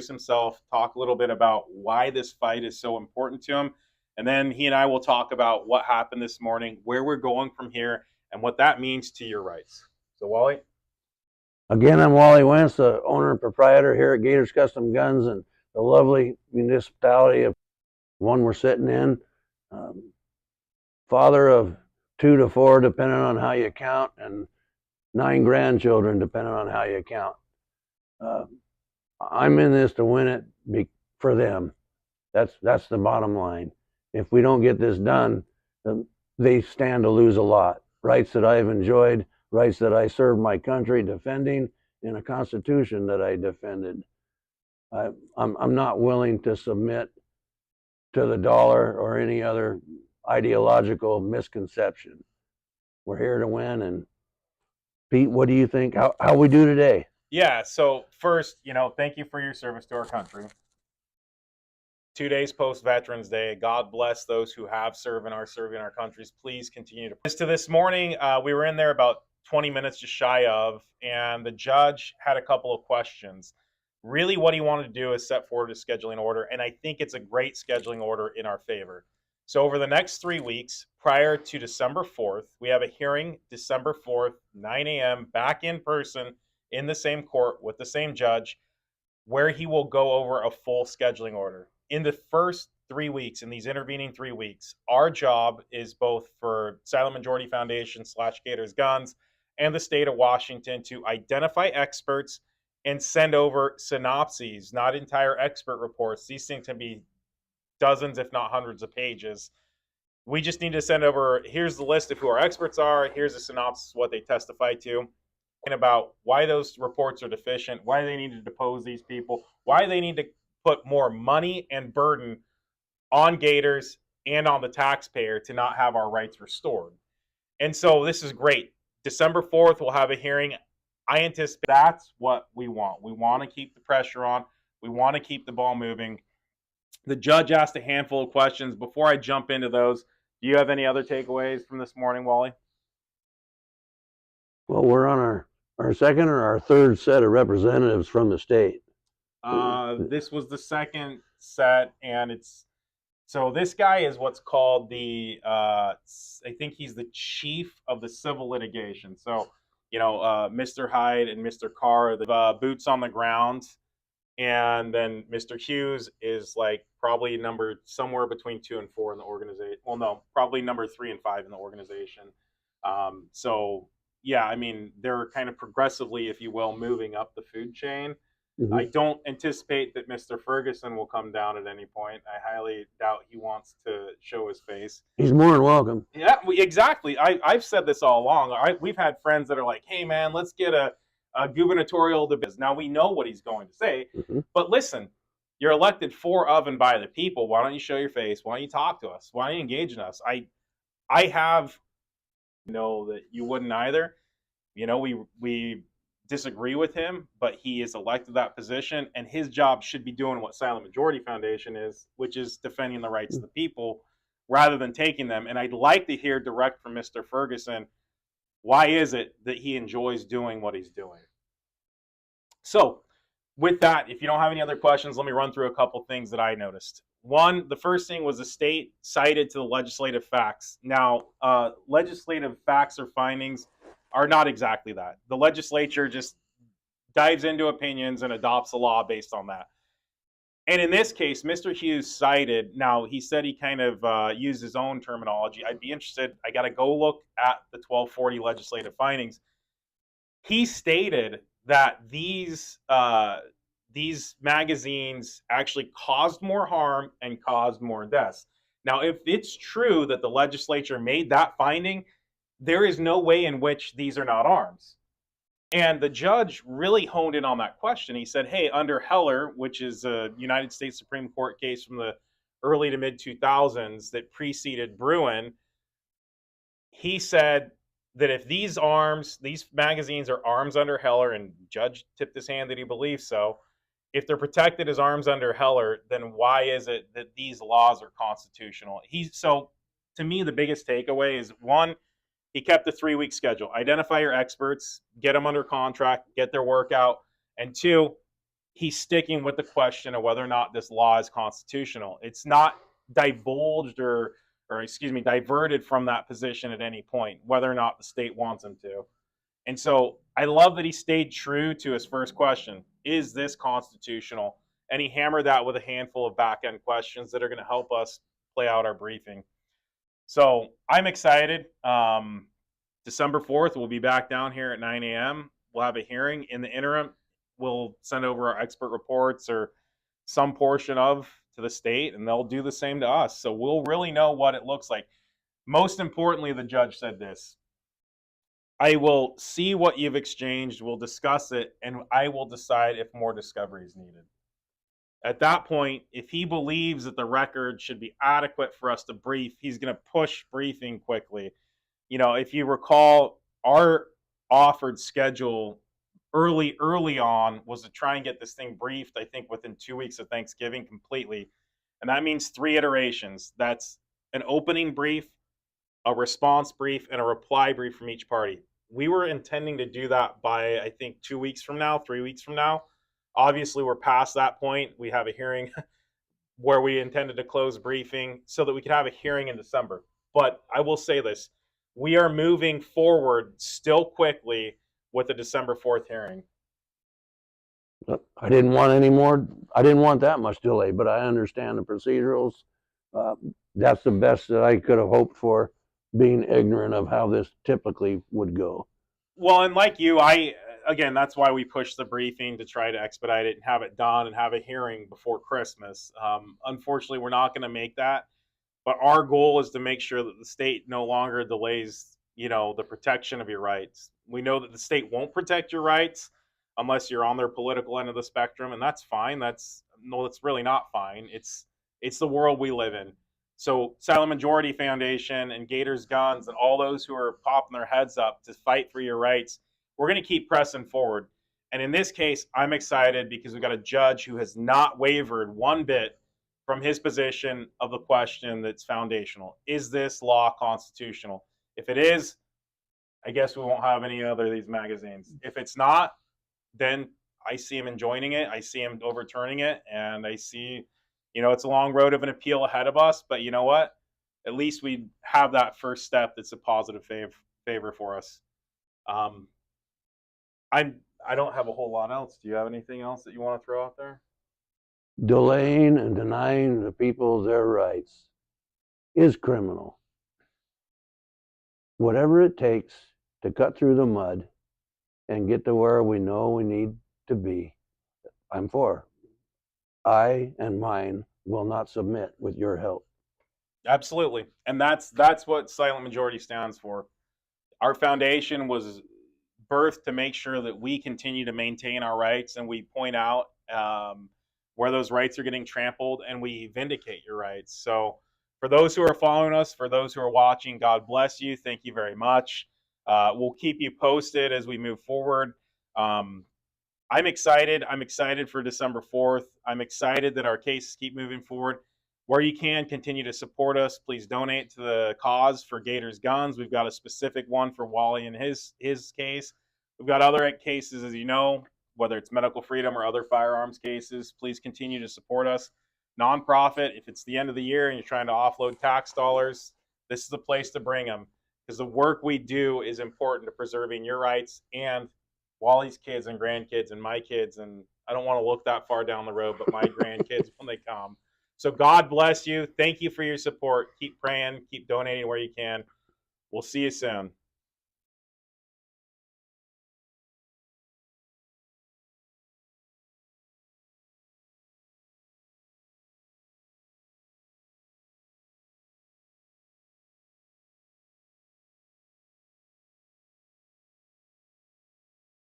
himself, talk a little bit about why this fight is so important to him. And then he and I will talk about what happened this morning, where we're going from here, and what that means to your rights. So, Wally? Again, I'm Wally Wentz, the owner and proprietor here at Gator's Custom Guns and the lovely municipality of one we're sitting in. Father of 2 to 4, depending on how you count, and 9 grandchildren, depending on how you count. I'm in this to win it for them. That's the bottom line. If we don't get this done, they stand to lose a lot. Rights that I've enjoyed, rights that I served my country defending, in a constitution that I defended. I'm not willing to submit to the dollar or any other ideological misconception. We're here to win. And Pete, what do you think? How we do today? Yeah, so first, thank you for your service to our country. 2 days post Veterans Day. God bless those who have served and are serving our countries. Please continue to. As to this morning, we were in there about 20 minutes just shy of, and the judge had a couple of questions. Really what he wanted to do is set forward a scheduling order, and I think it's a great scheduling order in our favor. So over the next 3 weeks, prior to December 4th, we have a hearing December 4th, 9 a.m., back in person in the same court with the same judge, where he will go over a full scheduling order. In the first 3 weeks, in these intervening 3 weeks, our job is both for Silent Majority Foundation / Gator's Guns and the state of Washington to identify experts and send over synopses, not entire expert reports. These things can be dozens, if not hundreds of pages. We just need to send over, here's the list of who our experts are, here's a synopsis of what they testify to, and about why those reports are deficient, why they need to depose these people, why they need to put more money and burden on Gators and on the taxpayer to not have our rights restored. And so this is great. December 4th, we'll have a hearing. I anticipate that's what we want. We want to keep the pressure on. We want to keep the ball moving. The judge asked a handful of questions. Before I jump into those, do you have any other takeaways from this morning, Wally? Well, we're on our second or our third set of representatives from the state. This was the second set, and so this guy is what's called I think he's the chief of the civil litigation. So, Mr. Hyde and Mr. Carr are the boots on the ground. And then Mr. Hughes is like probably number somewhere between 2 and 4 in the organization. Well, no, probably number 3 and 5 in the organization. So yeah, I mean, they're kind of progressively, if you will, moving up the food chain. Mm-hmm. I don't anticipate that Mr. Ferguson will come down at any point. I highly doubt he wants to show his face. He's more than welcome. Yeah, exactly. I've said this all along. We've had friends that are like, hey, man, let's get a gubernatorial debate. Now we know what he's going to say, mm-hmm. But listen, you're elected for, of, and by the people. Why don't you show your face? Why don't you talk to us? Why don't you engage in us? I have know that you wouldn't either. We disagree with him, but he is elected that position, and his job should be doing what Silent Majority Foundation is, which is defending the rights of the people rather than taking them. And I'd like to hear direct from Mr. Ferguson, why is it that he enjoys doing what he's doing? So with that, if you don't have any other questions, let me run through a couple things that I noticed. One, the first thing was the state cited to the legislative facts. Now, legislative facts or findings are not exactly that. The legislature just dives into opinions and adopts a law based on that. And in this case, Mr. Hughes cited, now he said he kind of used his own terminology. I'd be interested, I got to go look at the 1240 legislative findings. He stated that these magazines actually caused more harm and caused more deaths. Now, if it's true that the legislature made that finding, there is no way in which these are not arms. And the judge really honed in on that question. He said, hey, under Heller, which is a United States Supreme Court case from the early to mid 2000s that preceded Bruin, he said that if these magazines are arms under Heller, and the judge tipped his hand that he believes so, if they're protected as arms under Heller, then why is it that these laws are constitutional? So to me, the biggest takeaway is, one, he kept the 3-week schedule. Identify your experts, get them under contract, get their work out. And two, he's sticking with the question of whether or not this law is constitutional. It's not divulged or excuse me, diverted from that position at any point, whether or not the state wants him to. And so I love that he stayed true to his first question: is this constitutional? And he hammered that with a handful of back end questions that are going to help us play out our briefing. So I'm excited. December 4th, we'll be back down here at 9 a.m. We'll have a hearing. In the interim, we'll send over our expert reports or some portion of to the state, and they'll do the same to us. So we'll really know what it looks like. Most importantly, the judge said this: I will see what you've exchanged, we'll discuss it, and I will decide if more discovery is needed. At that point, if he believes that the record should be adequate for us to brief, he's going to push briefing quickly. You know, if you recall, our offered schedule early on was to try and get this thing briefed, I think, within 2 weeks of Thanksgiving completely. And that means 3 iterations. That's an opening brief, a response brief, and a reply brief from each party. We were intending to do that by, I think, 2 weeks from now, 3 weeks from now. Obviously, we're past that point. We have a hearing where we intended to close briefing so that we could have a hearing in December. But I will say this: we are moving forward still quickly with the December 4th hearing. I didn't want any more. I didn't want that much delay, but I understand the procedurals. That's the best that I could have hoped for, being ignorant of how this typically would go. Well, and like you, again, that's why we pushed the briefing to try to expedite it and have it done and have a hearing before Christmas. Unfortunately, we're not going to make that, but our goal is to make sure that the state no longer delays, the protection of your rights. We know that the state won't protect your rights unless you're on their political end of the spectrum, and that's fine. That's really not fine. It's the world we live in. So Silent Majority Foundation and Gator's Guns and all those who are popping their heads up to fight for your rights, we're going to keep pressing forward. And in this case, I'm excited because we've got a judge who has not wavered one bit from his position of the question that's foundational. Is this law constitutional? If it is, I guess we won't have any other of these magazines. If it's not, then I see him enjoining it. I see him overturning it. And I see, it's a long road of an appeal ahead of us. But you know what? At least we have that first step that's a positive favor for us. I don't have a whole lot else. Do you have anything else that you want to throw out there? Delaying and denying the people their rights is criminal. Whatever it takes to cut through the mud and get to where we know we need to be, I'm for. I and mine will not submit with your help. Absolutely. And that's what Silent Majority stands for. Our foundation was birthed to make sure that we continue to maintain our rights, and we point out where those rights are getting trampled, and we vindicate your rights. So for those who are following us, for those who are watching, God bless you. Thank you very much. We'll keep you posted as we move forward. I'm excited. I'm excited for December 4th. I'm excited that our cases keep moving forward. Where you can, continue to support us. Please donate to the cause for Gator's Guns. We've got a specific one for Wally and his case. We've got other cases, as you know, whether it's medical freedom or other firearms cases. Please continue to support us. Nonprofit, if it's the end of the year and you're trying to offload tax dollars, this is the place to bring them, because the work we do is important to preserving your rights and Wally's kids and grandkids and my kids, and I don't want to look that far down the road, but my grandkids when they come. So God bless you. Thank you for your support. Keep praying. Keep donating where you can. We'll see you soon.